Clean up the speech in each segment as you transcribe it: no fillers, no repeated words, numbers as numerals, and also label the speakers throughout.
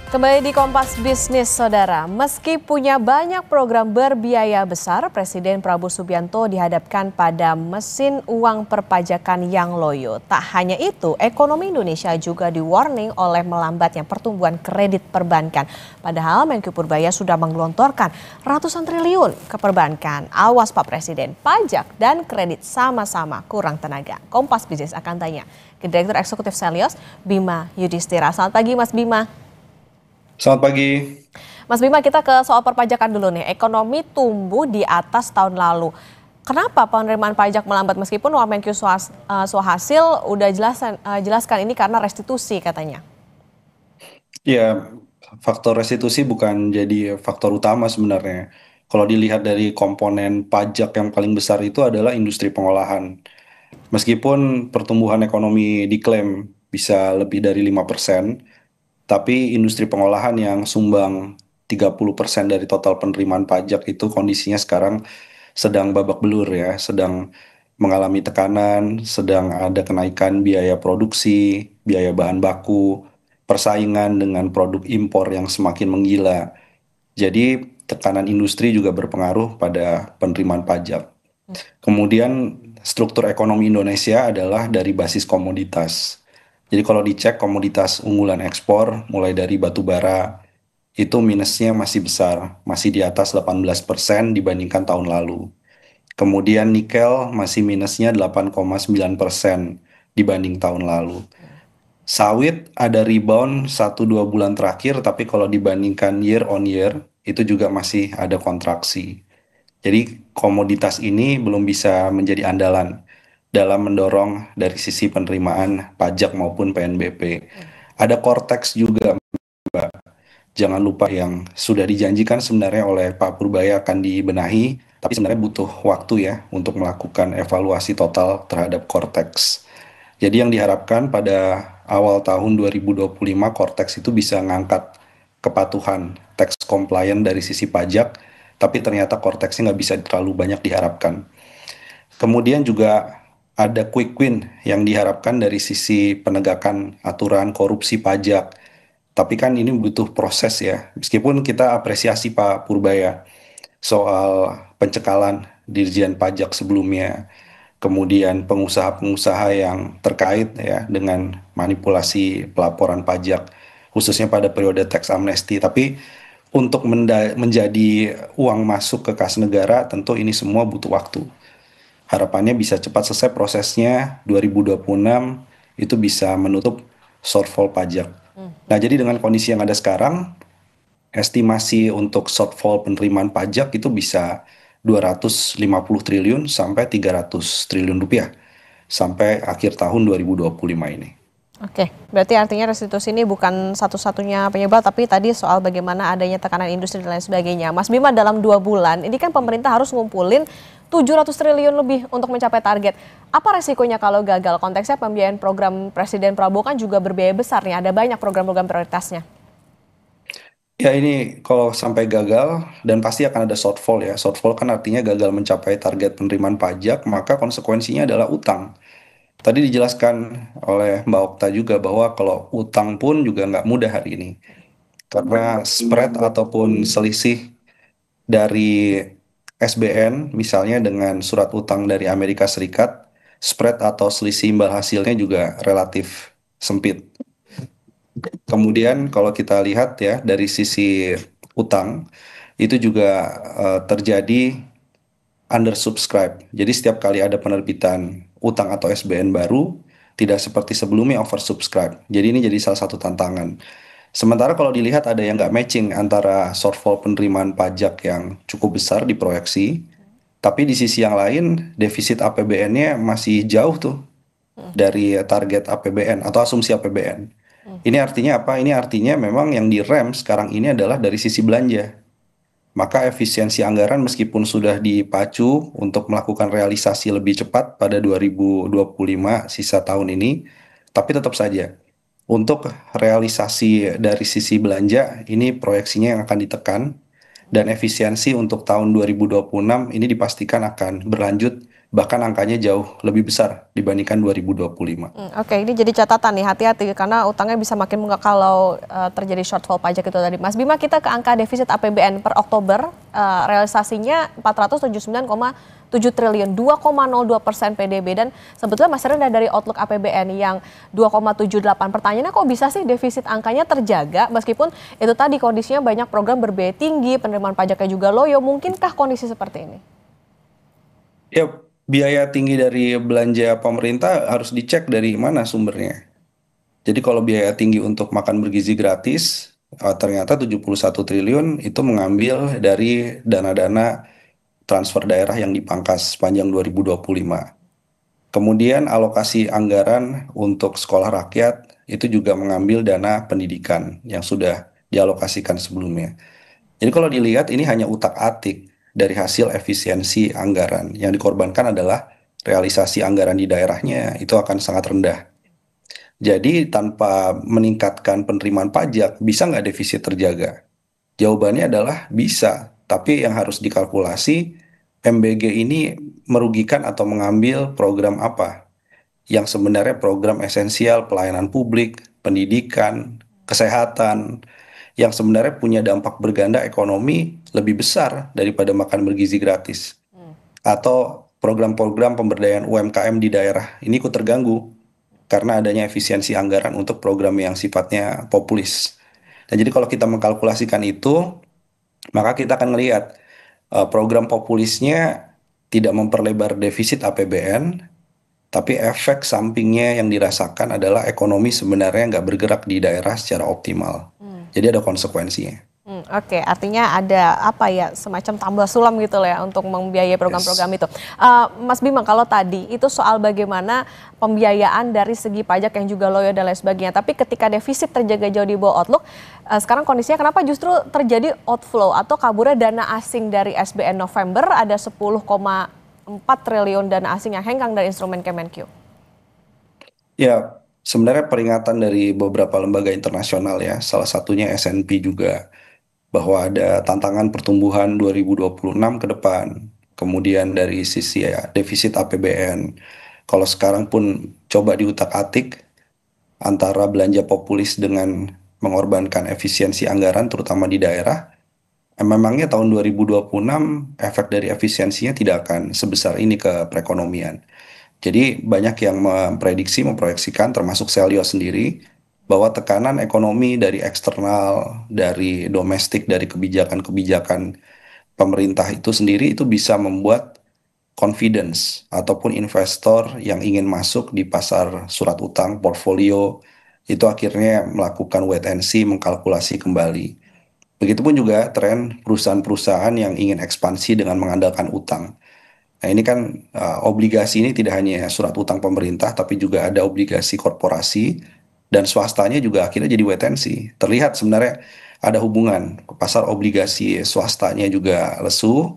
Speaker 1: Kembali di Kompas Bisnis, Saudara. Meski punya banyak program berbiaya besar, Presiden Prabowo Subianto dihadapkan pada mesin uang perpajakan yang loyo. Tak hanya itu, ekonomi Indonesia juga di-warning oleh melambatnya pertumbuhan kredit perbankan. Padahal Menko Purbaya sudah menggelontorkan ratusan triliun ke perbankan. Awas Pak Presiden, pajak dan kredit sama-sama kurang tenaga. Kompas Bisnis akan tanya ke Direktur Eksekutif Selyos, Bima Yudhistira. Selamat pagi Mas Bima.
Speaker 2: Selamat pagi.
Speaker 1: Mas Bima, kita ke soal perpajakan dulu nih. Ekonomi tumbuh di atas tahun lalu. Kenapa penerimaan pajak melambat meskipun Wamenkyu Suhasil udah jelaskan ini karena restitusi katanya?
Speaker 2: Ya, faktor restitusi bukan jadi faktor utama sebenarnya. Kalau dilihat dari komponen pajak yang paling besar itu adalah industri pengolahan. Meskipun pertumbuhan ekonomi diklaim bisa lebih dari 5%, tapi industri pengolahan yang sumbang 30% dari total penerimaan pajak itu kondisinya sekarang sedang babak belur ya, sedang mengalami tekanan, sedang ada kenaikan biaya produksi, biaya bahan baku, persaingan dengan produk impor yang semakin menggila. Jadi tekanan industri juga berpengaruh pada penerimaan pajak. Kemudian struktur ekonomi Indonesia adalah dari basis komoditas. Jadi kalau dicek komoditas unggulan ekspor mulai dari batu bara itu minusnya masih besar, masih di atas 18% dibandingkan tahun lalu. Kemudian nikel masih minusnya 8,9% dibanding tahun lalu. Sawit ada rebound 1-2 bulan terakhir, tapi kalau dibandingkan year on year itu juga masih ada kontraksi. Jadi komoditas ini belum bisa menjadi andalan dalam mendorong dari sisi penerimaan pajak maupun PNBP. Ada Cortex juga, Mbak. Jangan lupa yang sudah dijanjikan sebenarnya oleh Pak Purbaya akan dibenahi, tapi sebenarnya butuh waktu ya untuk melakukan evaluasi total terhadap Cortex. Jadi yang diharapkan pada awal tahun 2025 Cortex itu bisa ngangkat kepatuhan tax compliant dari sisi pajak, tapi ternyata Cortexnya nggak bisa terlalu banyak diharapkan. Kemudian juga ada quick win yang diharapkan dari sisi penegakan aturan korupsi pajak. Tapi kan ini butuh proses ya. Meskipun kita apresiasi Pak Purbaya soal pencekalan Dirjen Pajak sebelumnya, kemudian pengusaha-pengusaha yang terkait ya dengan manipulasi pelaporan pajak, khususnya pada periode tax amnesty. Tapi untuk menjadi uang masuk ke kas negara, tentu ini semua butuh waktu. Harapannya bisa cepat selesai prosesnya, 2026 itu bisa menutup shortfall pajak. Nah, jadi dengan kondisi yang ada sekarang, estimasi untuk shortfall penerimaan pajak itu bisa 250 triliun sampai 300 triliun rupiah sampai akhir tahun 2025 ini.
Speaker 1: Oke, berarti artinya restitusi ini bukan satu-satunya penyebab, tapi tadi soal bagaimana adanya tekanan industri dan lain sebagainya. Mas Bima, dalam 2 bulan, ini kan pemerintah harus ngumpulin 700 triliun lebih untuk mencapai target. Apa resikonya kalau gagal? Konteksnya pembiayaan program Presiden Prabowo kan juga berbiaya besar nih, ada banyak program-program prioritasnya.
Speaker 2: Ya ini kalau sampai gagal dan pasti akan ada shortfall ya. Shortfall kan artinya gagal mencapai target penerimaan pajak, maka konsekuensinya adalah utang. Tadi dijelaskan oleh Mbak Okta juga bahwa kalau utang pun juga nggak mudah hari ini. Karena spread ataupun selisih dari SBN misalnya dengan surat utang dari Amerika Serikat, spread atau selisih imbal hasilnya juga relatif sempit. Kemudian kalau kita lihat ya dari sisi utang, itu juga terjadi undersubscribe. Jadi setiap kali ada penerbitan utang atau SBN baru, tidak seperti sebelumnya oversubscribe. Jadi ini jadi salah satu tantangan. Sementara kalau dilihat ada yang nggak matching antara shortfall penerimaan pajak yang cukup besar diproyeksi, tapi di sisi yang lain defisit APBN-nya masih jauh tuh dari target APBN atau asumsi APBN. Ini artinya apa? Ini artinya memang yang direm sekarang ini adalah dari sisi belanja. Maka efisiensi anggaran meskipun sudah dipacu untuk melakukan realisasi lebih cepat pada 2025 sisa tahun ini, tapi tetap saja untuk realisasi dari sisi belanja ini proyeksinya yang akan ditekan dan efisiensi untuk tahun 2026 ini dipastikan akan berlanjut bahkan angkanya jauh lebih besar dibandingkan 2025.
Speaker 1: Oke, ini jadi catatan nih, hati-hati karena utangnya bisa makin menguat kalau terjadi shortfall pajak itu tadi. Mas Bima, kita ke angka defisit APBN per Oktober, realisasinya 479,7 triliun, 2,02% PDB, dan sebetulnya masih rendah dari outlook APBN yang 2,78. Pertanyaannya kok bisa sih defisit angkanya terjaga meskipun itu tadi kondisinya banyak program berbiaya tinggi, penerimaan pajaknya juga loyo, mungkinkah kondisi seperti ini?
Speaker 2: Ya, biaya tinggi dari belanja pemerintah harus dicek dari mana sumbernya. Jadi kalau biaya tinggi untuk makan bergizi gratis, ternyata 71 triliun itu mengambil dari dana-dana transfer daerah yang dipangkas sepanjang 2025. Kemudian alokasi anggaran untuk sekolah rakyat itu juga mengambil dana pendidikan yang sudah dialokasikan sebelumnya. Jadi kalau dilihat ini hanya utak-atik dari hasil efisiensi anggaran. Yang dikorbankan adalah realisasi anggaran di daerahnya itu akan sangat rendah. Jadi tanpa meningkatkan penerimaan pajak, bisa nggak defisit terjaga? Jawabannya adalah bisa, tapi yang harus dikalkulasi MBG ini merugikan atau mengambil program apa yang sebenarnya program esensial pelayanan publik, pendidikan, kesehatan, yang sebenarnya punya dampak berganda ekonomi lebih besar daripada makan bergizi gratis. Atau program-program pemberdayaan UMKM di daerah ini ikut terganggu karena adanya efisiensi anggaran untuk program yang sifatnya populis. Dan jadi kalau kita mengkalkulasikan itu, maka kita akan melihat program populisnya tidak memperlebar defisit APBN, tapi efek sampingnya yang dirasakan adalah ekonomi sebenarnya nggak bergerak di daerah secara optimal. Jadi ada konsekuensinya.
Speaker 1: Oke, artinya ada apa ya, semacam tambal sulam gitu lah ya untuk membiayai program-program
Speaker 2: Yes.
Speaker 1: itu. Mas Bima, kalau tadi itu soal bagaimana pembiayaan dari segi pajak yang juga loyo dan lain sebagainya. Tapi ketika defisit terjaga jauh di bawah outlook, sekarang kondisinya kenapa justru terjadi outflow atau kaburnya dana asing dari SBN November, ada 10,4 triliun dana asing yang hengkang dari instrumen Kemenkyu.
Speaker 2: Ya, sebenarnya peringatan dari beberapa lembaga internasional ya, salah satunya S&P juga, bahwa ada tantangan pertumbuhan 2026 ke depan. Kemudian dari sisi ya, defisit APBN, kalau sekarang pun coba diutak-atik antara belanja populis dengan mengorbankan efisiensi anggaran terutama di daerah, memangnya tahun 2026 efek dari efisiensinya tidak akan sebesar ini ke perekonomian. Jadi banyak yang memprediksi, memproyeksikan termasuk Selyo sendiri bahwa tekanan ekonomi dari eksternal, dari domestik, dari kebijakan-kebijakan pemerintah itu sendiri itu bisa membuat confidence ataupun investor yang ingin masuk di pasar surat utang portfolio itu akhirnya melakukan wait and see, mengkalkulasi kembali. Begitupun juga tren perusahaan-perusahaan yang ingin ekspansi dengan mengandalkan utang. Nah, ini kan obligasi ini tidak hanya surat utang pemerintah, tapi juga ada obligasi korporasi dan swastanya juga akhirnya jadi wait and see. Terlihat sebenarnya ada hubungan. Pasar obligasi swastanya juga lesu,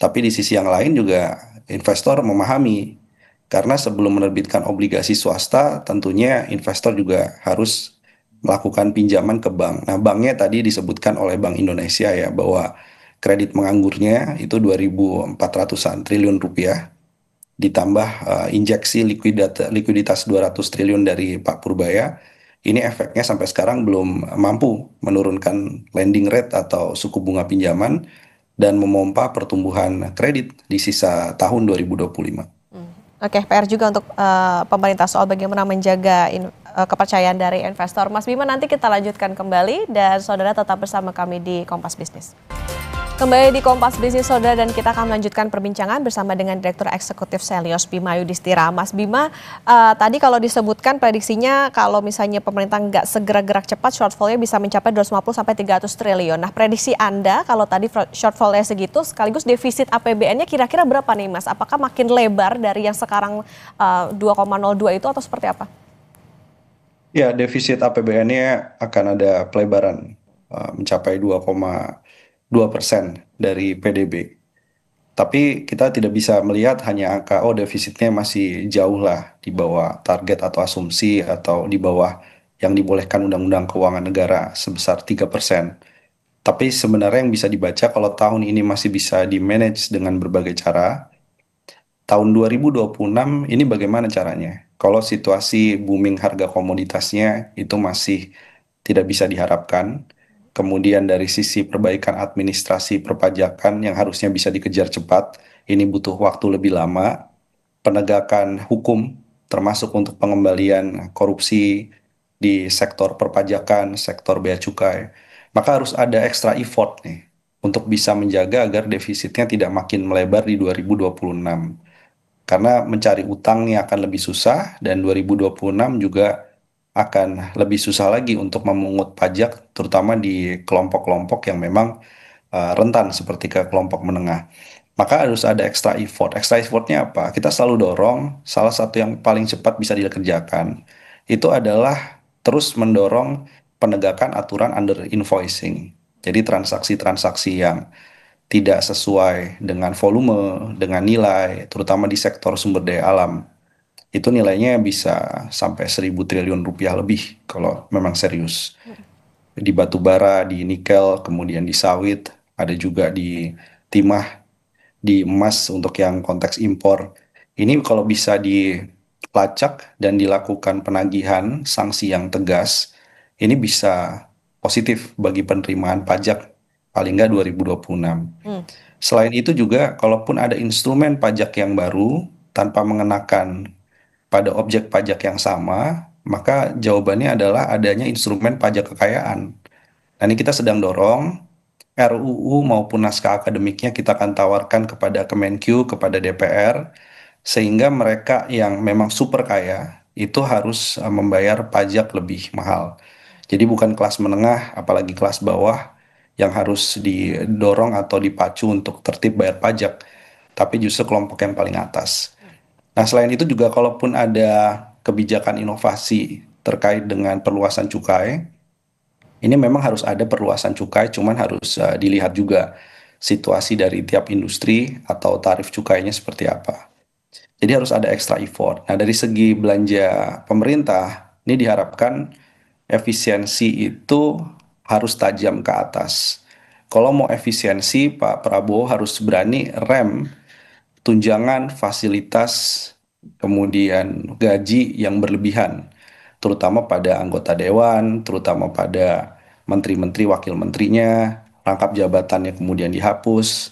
Speaker 2: tapi di sisi yang lain juga investor memahami karena sebelum menerbitkan obligasi swasta, tentunya investor juga harus melakukan pinjaman ke bank. Nah, banknya tadi disebutkan oleh Bank Indonesia ya bahwa kredit menganggurnya itu 2.400-an triliun rupiah ditambah injeksi likuiditas 200 triliun dari Pak Purbaya. Ini efeknya sampai sekarang belum mampu menurunkan lending rate atau suku bunga pinjaman dan memompa pertumbuhan kredit di sisa tahun 2025.
Speaker 1: Oke, PR juga untuk pemerintah soal bagaimana menjaga kepercayaan dari investor. Mas Bima, nanti kita lanjutkan kembali dan saudara tetap bersama kami di Kompas Bisnis. Kembali di Kompas Bisnis Saudara dan kita akan melanjutkan perbincangan bersama dengan Direktur Eksekutif Selyos Bima Yudhistira. Mas Bima, tadi kalau disebutkan prediksinya kalau misalnya pemerintah nggak segera gerak cepat, shortfall-nya bisa mencapai 250 sampai 300 triliun. Nah, prediksi Anda kalau tadi shortfall-nya segitu, sekaligus defisit APBN-nya kira-kira berapa nih Mas? Apakah makin lebar dari yang sekarang 2,02 itu atau seperti apa?
Speaker 2: Ya, defisit APBN-nya akan ada pelebaran mencapai 2,2% dari PDB. Tapi kita tidak bisa melihat hanya angka, oh defisitnya masih jauh lah di bawah target atau asumsi atau di bawah yang dibolehkan Undang-Undang Keuangan Negara sebesar 3%. Tapi sebenarnya yang bisa dibaca kalau tahun ini masih bisa di-manage dengan berbagai cara, tahun 2026 ini bagaimana caranya? Kalau situasi booming harga komoditasnya itu masih tidak bisa diharapkan, kemudian dari sisi perbaikan administrasi perpajakan yang harusnya bisa dikejar cepat, ini butuh waktu lebih lama, penegakan hukum termasuk untuk pengembalian korupsi di sektor perpajakan, sektor bea cukai, maka harus ada extra effort nih untuk bisa menjaga agar defisitnya tidak makin melebar di 2026. Karena mencari utangnya akan lebih susah dan 2026 juga akan lebih susah lagi untuk memungut pajak terutama di kelompok-kelompok yang memang rentan seperti ke kelompok menengah. Maka harus ada extra effort. Extra effortnya apa? Kita selalu dorong, salah satu yang paling cepat bisa dikerjakan, itu adalah terus mendorong penegakan aturan under invoicing. Jadi transaksi-transaksi yang tidak sesuai dengan volume, dengan nilai, terutama di sektor sumber daya alam, itu nilainya bisa sampai 1.000 triliun rupiah lebih kalau memang serius. Di batu bara, di nikel, kemudian di sawit, ada juga di timah, di emas untuk yang konteks impor. Ini kalau bisa dilacak dan dilakukan penagihan sanksi yang tegas, ini bisa positif bagi penerimaan pajak paling nggak 2026.
Speaker 1: Hmm.
Speaker 2: Selain itu juga, kalaupun ada instrumen pajak yang baru tanpa mengenakan pada objek pajak yang sama, maka jawabannya adalah adanya instrumen pajak kekayaan. Nah, ini kita sedang dorong RUU maupun naskah akademiknya kita akan tawarkan kepada Kemenq, kepada DPR, sehingga mereka yang memang super kaya itu harus membayar pajak lebih mahal. Jadi bukan kelas menengah, apalagi kelas bawah yang harus didorong atau dipacu untuk tertib bayar pajak, tapi justru kelompok yang paling atas. Nah, selain itu juga kalaupun ada kebijakan inovasi terkait dengan perluasan cukai, ini memang harus ada perluasan cukai, cuman harus dilihat juga situasi dari tiap industri atau tarif cukainya seperti apa. Jadi harus ada extra effort. Nah, dari segi belanja pemerintah, ini diharapkan efisiensi itu harus tajam ke atas. Kalau mau efisiensi, Pak Prabowo harus berani rem tunjangan, fasilitas, kemudian gaji yang berlebihan, terutama pada anggota dewan, terutama pada menteri-menteri, wakil menterinya, rangkap jabatannya kemudian dihapus.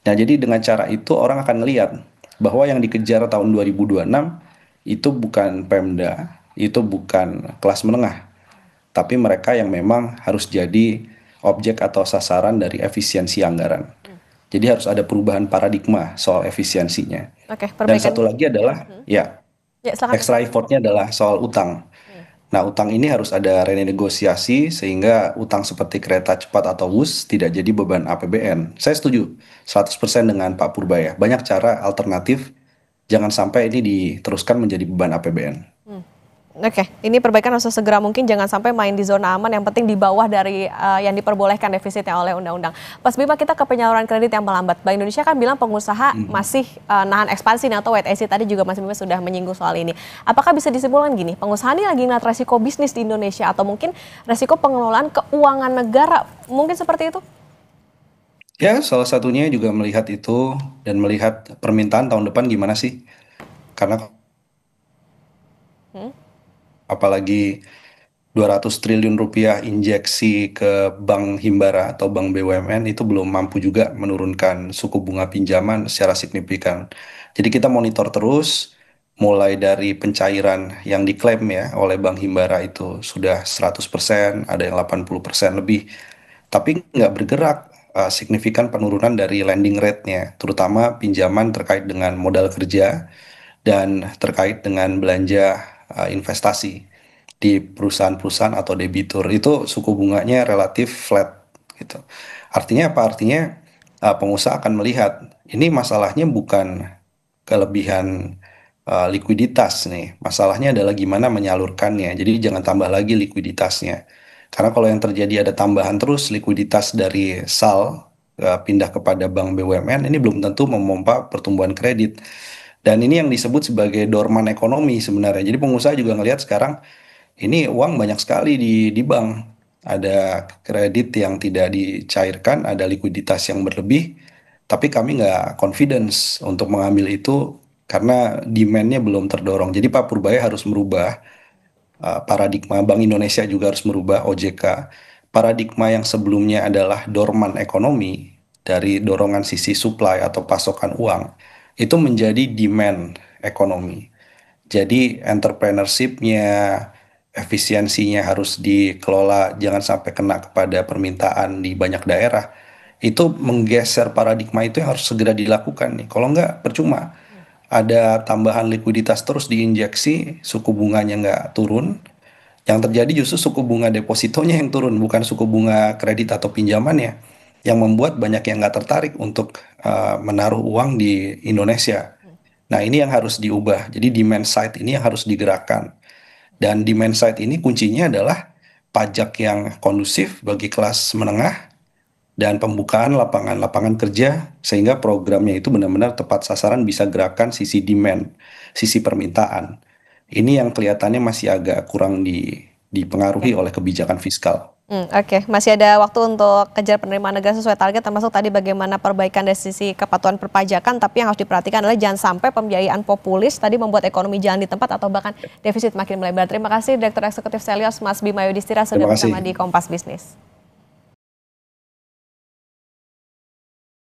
Speaker 2: Nah, jadi dengan cara itu orang akan melihat bahwa yang dikejar tahun 2026 itu bukan Pemda, itu bukan kelas menengah, tapi mereka yang memang harus jadi objek atau sasaran dari efisiensi anggaran. Jadi harus ada perubahan paradigma soal efisiensinya.
Speaker 1: Oke,
Speaker 2: Dan
Speaker 1: perbaikan.
Speaker 2: satu lagi adalah, ya,
Speaker 1: Ya, silakan.
Speaker 2: extra effortnya adalah soal utang.
Speaker 1: Hmm.
Speaker 2: Nah, utang ini harus ada renegosiasi sehingga utang seperti kereta cepat atau WUS tidak jadi beban APBN. Saya setuju 100% dengan Pak Purbaya. Banyak cara alternatif, jangan sampai ini diteruskan menjadi beban APBN.
Speaker 1: Oke, ini perbaikan harus segera mungkin, jangan sampai main di zona aman, yang penting di bawah dari yang diperbolehkan defisitnya oleh undang-undang. Pas Bima, kita ke penyaluran kredit yang melambat. Bank Indonesia kan bilang pengusaha masih nahan ekspansi atau wait and see. Tadi juga Mas Bima sudah menyinggung soal ini. Apakah bisa disimpulkan gini, pengusaha ini lagi ngeliat resiko bisnis di Indonesia atau mungkin resiko pengelolaan keuangan negara, mungkin seperti itu?
Speaker 2: Ya, salah satunya juga melihat itu dan melihat permintaan tahun depan gimana sih. Karena
Speaker 1: Hmm?
Speaker 2: apalagi 200 triliun rupiah injeksi ke Bank Himbara atau Bank BUMN itu belum mampu juga menurunkan suku bunga pinjaman secara signifikan. Jadi kita monitor terus, mulai dari pencairan yang diklaim ya oleh Bank Himbara itu sudah 100%, ada yang 80% lebih. Tapi nggak bergerak signifikan penurunan dari lending rate-nya, terutama pinjaman terkait dengan modal kerja dan terkait dengan belanja investasi di perusahaan-perusahaan atau debitur itu suku bunganya relatif flat gitu. Artinya apa? Artinya pengusaha akan melihat ini masalahnya bukan kelebihan likuiditas nih. Masalahnya adalah gimana menyalurkannya. Jadi jangan tambah lagi likuiditasnya. Karena kalau yang terjadi ada tambahan terus likuiditas dari SAL pindah kepada bank BUMN, ini belum tentu memompa pertumbuhan kredit. Dan ini yang disebut sebagai dorman ekonomi sebenarnya. Jadi pengusaha juga ngelihat sekarang ini uang banyak sekali di bank. Ada kredit yang tidak dicairkan, ada likuiditas yang berlebih, tapi kami nggak confidence untuk mengambil itu karena demand-nya belum terdorong. Jadi Pak Purbaya harus merubah paradigma, Bank Indonesia juga harus merubah, OJK. Paradigma yang sebelumnya adalah dorman ekonomi, dari dorongan sisi supply atau pasokan uang, itu menjadi demand ekonomi. Jadi entrepreneurship-nya, efisiensinya harus dikelola, jangan sampai kena kepada permintaan di banyak daerah. Itu menggeser paradigma itu yang harus segera dilakukan nih. Kalau nggak, percuma. Ada tambahan likuiditas terus diinjeksi, suku bunganya nggak turun. Yang terjadi justru suku bunga depositonya yang turun, bukan suku bunga kredit atau pinjamannya. Yang membuat banyak yang nggak tertarik untuk menaruh uang di Indonesia. Nah, ini yang harus diubah. Jadi demand side ini yang harus digerakkan. Dan demand side ini kuncinya adalah pajak yang kondusif bagi kelas menengah dan pembukaan lapangan-lapangan kerja sehingga programnya itu benar-benar tepat sasaran, bisa gerakan sisi demand, sisi permintaan. Ini yang kelihatannya masih agak kurang
Speaker 1: Oke.
Speaker 2: dipengaruhi oleh kebijakan fiskal.
Speaker 1: Oke, masih ada waktu untuk kejar penerimaan negara sesuai target, termasuk tadi bagaimana perbaikan dari sisi kepatuhan perpajakan, tapi yang harus diperhatikan adalah jangan sampai pembiayaan populis tadi membuat ekonomi jalan di tempat atau bahkan defisit makin melebar. Terima kasih Direktur Eksekutif Selios Mas Bima Yudhistira sudah
Speaker 2: Terima
Speaker 1: bersama
Speaker 2: kasih.
Speaker 1: di Kompas Bisnis.